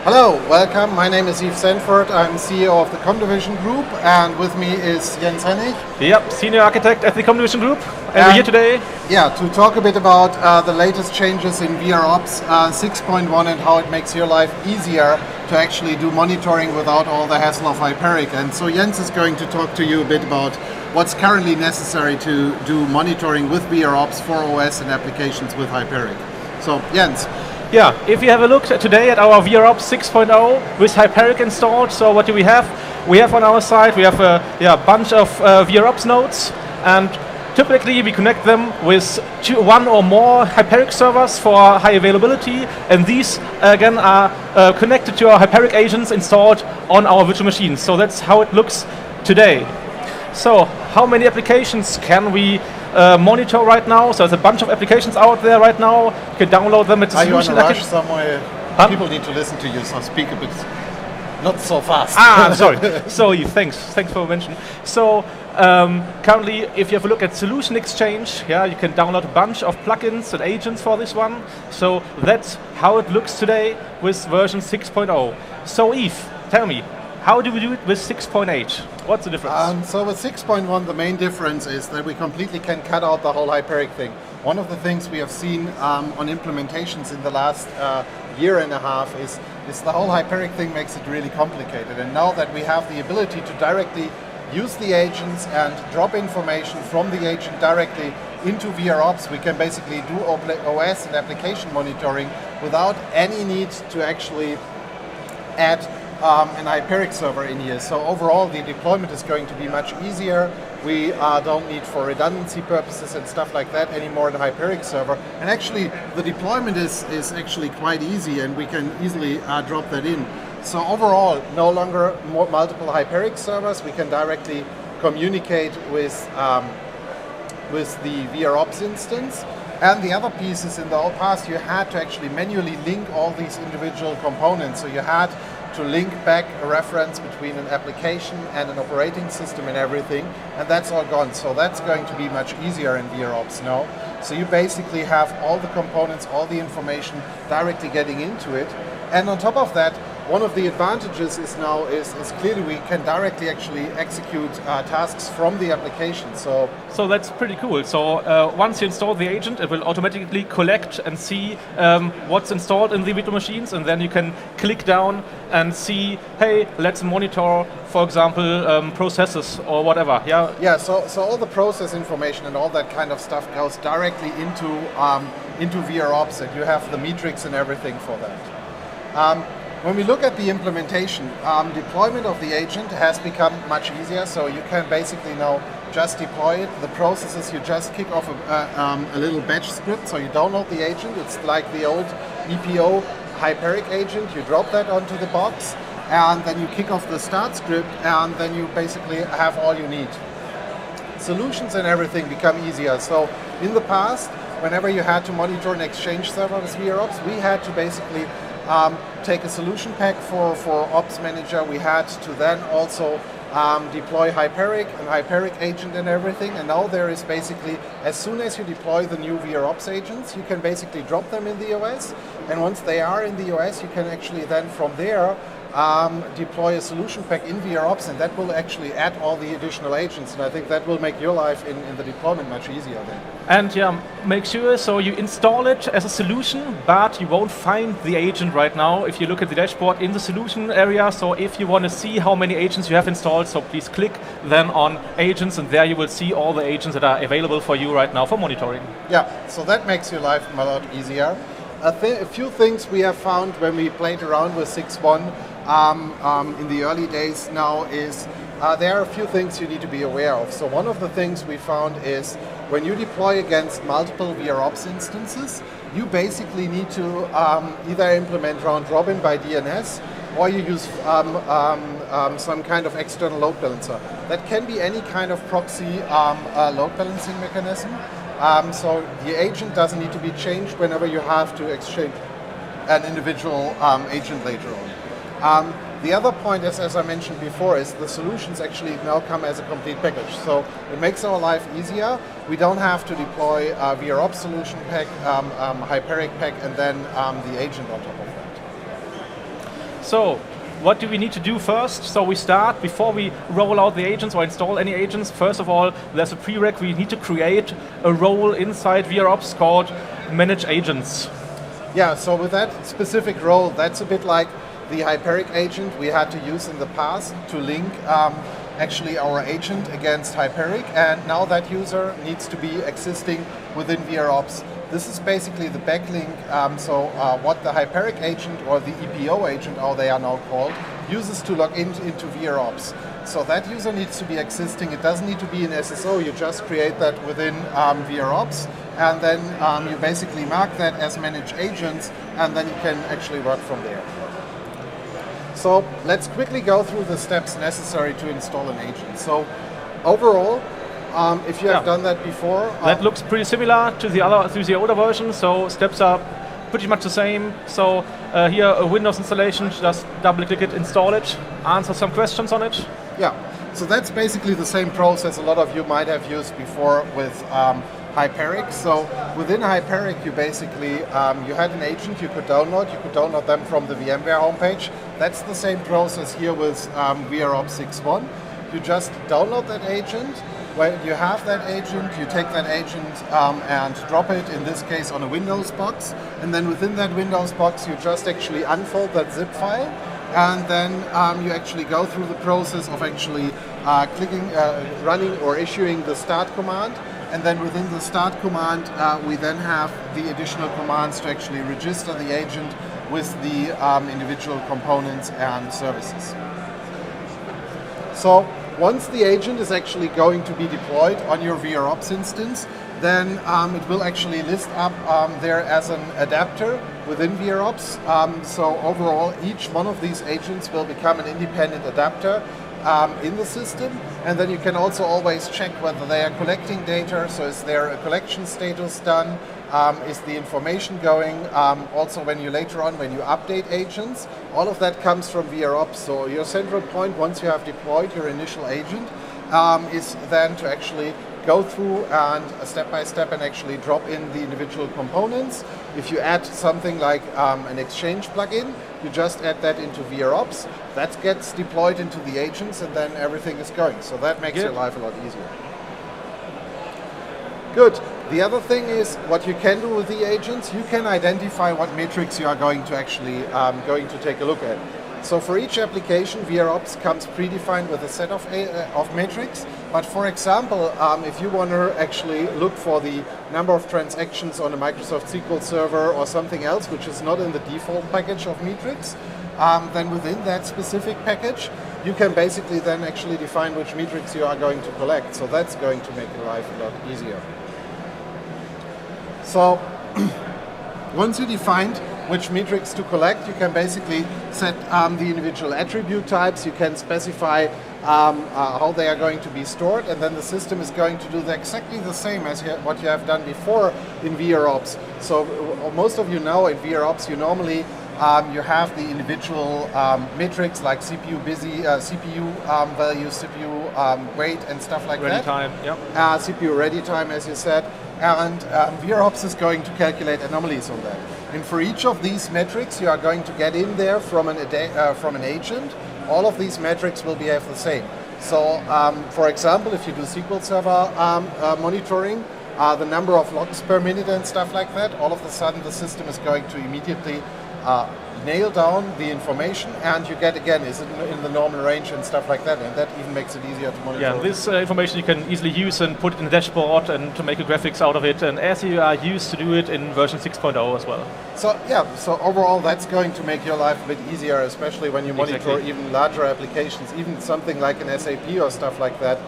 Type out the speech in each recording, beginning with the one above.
Hello, welcome. My name is Yves Sandfort. I'm CEO of the comdivision group, and with me is Jens Hennig. Yep, senior architect at the comdivision group. And we're here today. Yeah, to talk a bit about the latest changes in vRops 6.1 and how it makes your life easier to actually do monitoring without all the hassle of Hyperic. And so Jens is going to talk to you a bit about what's currently necessary to do monitoring with vRops for OS and applications with Hyperic. So Jens. Yeah, if you have a look today at our vRops 6.0 with Hyperic installed, so what do we have? We have on our side, we have a bunch of vRops nodes, and typically we connect them with one or more Hyperic servers for high availability, and these again are connected to our Hyperic agents installed on our virtual machines. So that's how it looks today. So how many applications can we monitor right now? So there's a bunch of applications out there right now. You can download them. It's a solution. Are you on a rush somewhere? Huh? People need to listen to you, so speak a bit not so fast. Sorry. So thanks for mentioning. So currently, if you have a look at Solution Exchange, you can download a bunch of plugins and agents for this one. So that's how it looks today with version 6.0. So Yves, tell me, how do we do it with 6.8? What's the difference? So with 6.1, the main difference is that we completely can cut out the whole Hyperic thing. One of the things we have seen on implementations in the last year and a half is the whole Hyperic thing makes it really complicated. And now that we have the ability to directly use the agents and drop information from the agent directly into vRops, we can basically do OS and application monitoring without any need to actually add an Hyperic server in here. So overall the deployment is going to be much easier. We don't need for redundancy purposes and stuff like that anymore the Hyperic server. And actually the deployment is actually quite easy, and we can easily drop that in. So overall, no longer multiple Hyperic servers. We can directly communicate with the vRops instance. And the other piece is, in the old past, you had to actually manually link all these individual components. So you had to link back a reference between an application and an operating system and everything, and that's all gone. So that's going to be much easier in vRops now. So you basically have all the components, all the information directly getting into it. And on top of that, one of the advantages is clearly we can directly actually execute tasks from the application. So that's pretty cool. So once you install the agent, it will automatically collect and see what's installed in the virtual machines, and then you can click down and see, hey, let's monitor, for example, processes or whatever. Yeah. So all the process information and all that kind of stuff goes directly into vRops, and you have the metrics and everything for that. When we look at the implementation, deployment of the agent has become much easier. So you can basically now just deploy it. The processes, you just kick off a little batch script. So you download the agent. It's like the old EPO Hyperic agent. You drop that onto the box, and then you kick off the start script, and then you basically have all you need. Solutions and everything become easier. So in the past, whenever you had to monitor an Exchange server with vRops, we had to basically take a solution pack for Ops Manager. We had to then also deploy Hyperic and Hyperic agent and everything. And now there is basically, as soon as you deploy the new vRops agents, you can basically drop them in the OS. And once they are in the OS, you can actually then from there deploy a solution pack in vRops, and that will actually add all the additional agents. And I think that will make your life in the deployment much easier then. And make sure so you install it as a solution, but you won't find the agent right now if you look at the dashboard in the solution area. So if you want to see how many agents you have installed, so please click then on agents, and there you will see all the agents that are available for you right now for monitoring. Yeah, so that makes your life a lot easier. A few things we have found when we played around with 6.1 in the early days now is there are a few things you need to be aware of. So one of the things we found is when you deploy against multiple vRops instances, you basically need to either implement round robin by DNS, or you use some kind of external load balancer. That can be any kind of proxy load balancing mechanism. So the agent doesn't need to be changed whenever you have to exchange an individual agent later on. The other point is, as I mentioned before, is the solutions actually now come as a complete package. So it makes our life easier. We don't have to deploy a vRops solution pack, Hyperic pack, and then the agent on top of that. So, what do we need to do first? So we start, before we roll out the agents or install any agents, first of all, there's a prereq. We need to create a role inside VROps called Manage Agents. Yeah, so with that specific role, that's a bit like the Hyperic agent we had to use in the past to link actually our agent against Hyperic, and now that user needs to be existing within VROps. This is basically the backlink, what the Hyperic agent or the EPO agent, how they are now called, uses to log into VROps. So that user needs to be existing. It doesn't need to be an SSO, you just create that within VROps, and then you basically mark that as managed agents, and then you can actually work from there. So let's quickly go through the steps necessary to install an agent. So overall, if you have done that before, that looks pretty similar to the older version. So steps are pretty much the same. So here a Windows installation, just double click it, install it, answer some questions on it. Yeah, so that's basically the same process a lot of you might have used before with Hyperic. So within Hyperic, you basically you had an agent you could download them from the VMware homepage. That's the same process here with VROps 6.1. You just download that agent. When you have that agent, you take that agent and drop it, in this case, on a Windows box. And then within that Windows box, you just actually unfold that zip file. And then you actually go through the process of actually running or issuing the start command. And then within the start command, we then have the additional commands to actually register the agent with the individual components and services. So once the agent is actually going to be deployed on your VROps instance, then it will actually list up there as an adapter within VROps. So overall, each one of these agents will become an independent adapter in the system, and then you can also always check whether they are collecting data. So is there a collection status done? Is the information going? Also, when you update agents, all of that comes from VROps. So your central point, once you have deployed your initial agent, is then to actually go through and step by step and actually drop in the individual components. If you add something like an Exchange plugin, you just add that into VROps. That gets deployed into the agents, and then everything is going. So that makes your life a lot easier. Good. The other thing is what you can do with the agents. You can identify what metrics you are going to actually take a look at. So for each application, VROps comes predefined with a set of metrics. But for example, if you want to actually look for the number of transactions on a Microsoft SQL server or something else, which is not in the default package of metrics, then within that specific package, you can basically then actually define which metrics you are going to collect. So that's going to make your life a lot easier. So once you defined which metrics to collect, you can basically set the individual attribute types. You can specify how they are going to be stored, and then the system is going to do exactly the same as what you have done before in VROps. So most of you know in VROps, you normally you have the individual metrics like CPU busy, CPU values, CPU wait, and stuff like ready that. Time, yep. CPU ready time, as you said. And VROps is going to calculate anomalies on that. And for each of these metrics, you are going to get in there from an agent. All of these metrics will behave the same. So, for example, if you do SQL Server monitoring, the number of logs per minute and stuff like that, all of a sudden the system is going to immediately nail down the information, and you get, again, is it in the normal range and stuff like that, and that even makes it easier to monitor. Yeah, this information you can easily use and put it in the dashboard and to make a graphics out of it, and as you are used to do it in version 6.0 as well. So yeah, so overall that's going to make your life a bit easier, especially when you monitor even larger applications, even something like an SAP or stuff like that.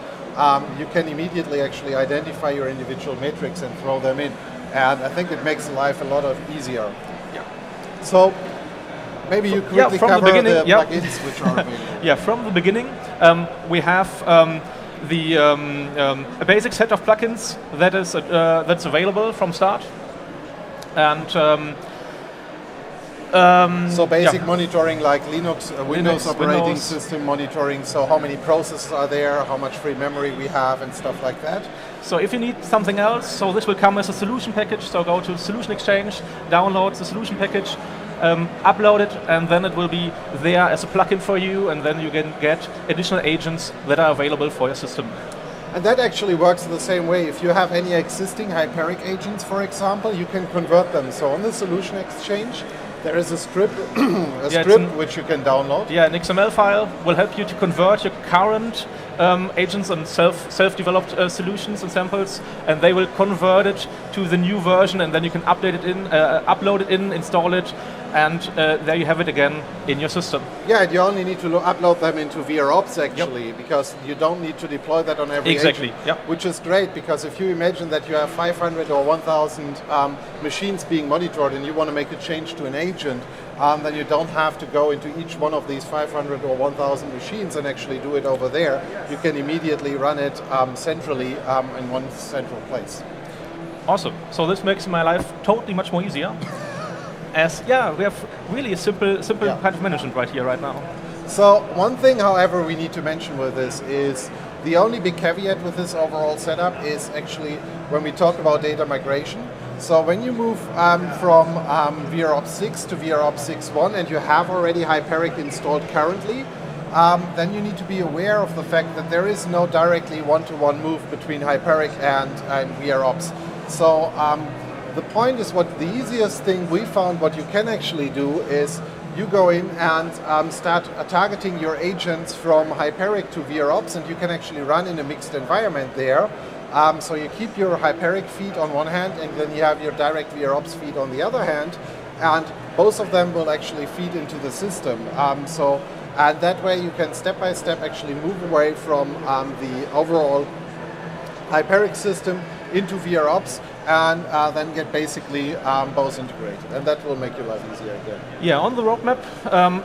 You can immediately actually identify your individual metrics and throw them in, and I think it makes life a lot easier. Yeah. So maybe you quickly cover the plugins which are available. Yeah, from the beginning, we have a basic set of plugins that is that's available from start, and so basic monitoring like Linux, Windows operating system monitoring. So how many processes are there, how much free memory we have, and stuff like that. So if you need something else, so this will come as a solution package. So go to Solution Exchange, download the solution package. upload it, and then it will be there as a plugin for you, and then you can get additional agents that are available for your system. And that actually works the same way. If you have any existing Hyperic agents, for example, you can convert them. So on the Solution Exchange, there is a script, which you can download. Yeah, an XML file will help you to convert your current agents and self-developed solutions and samples, and they will convert it to the new version, and then you can update it in, upload it in, install it, and there you have it again in your system. Yeah, and you only need to upload them into vRops actually, because you don't need to deploy that on every agent, which is great, because if you imagine that you have 500 or 1,000 machines being monitored and you want to make a change to an agent, then you don't have to go into each one of these 500 or 1,000 machines and actually do it over there. You can immediately run it centrally in one central place. Awesome. So this makes my life totally much more easier. As we have really a simple kind of management right here, right now. So one thing, however, we need to mention with this is the only big caveat with this overall setup is actually when we talk about data migration. So when you move from vRops 6 to vRops 6.1 and you have already Hyperic installed currently, then you need to be aware of the fact that there is no directly one-to-one move between Hyperic and vRops. So the point is, what the easiest thing we found what you can actually do is you go in and start targeting your agents from Hyperic to vRops, and you can actually run in a mixed environment there. So you keep your Hyperic feed on one hand, and then you have your direct vRops feed on the other hand, and both of them will actually feed into the system. And that way you can step by step actually move away from the overall Hyperic system into vRops, and then get basically both integrated, and that will make your life easier again. Yeah, on the roadmap,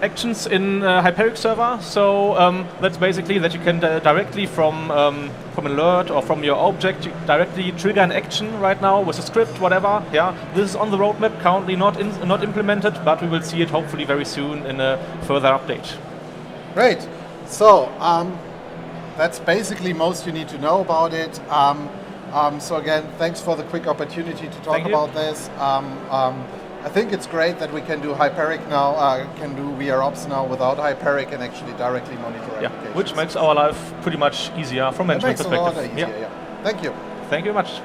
actions in Hyperic server. So that's basically that you can directly from alert or from your object directly trigger an action right now with a script, whatever. Yeah, this is on the roadmap, currently not implemented, but we will see it hopefully very soon in a further update. Great. So that's basically most you need to know about it. So again, thanks for the quick opportunity to talk about this. I think it's great that we can do Hyperic now, can do vRops now without Hyperic and actually directly monitor applications. Which makes our life pretty much easier from management perspective. It makes it a lot easier, yeah. Thank you. Thank you very much.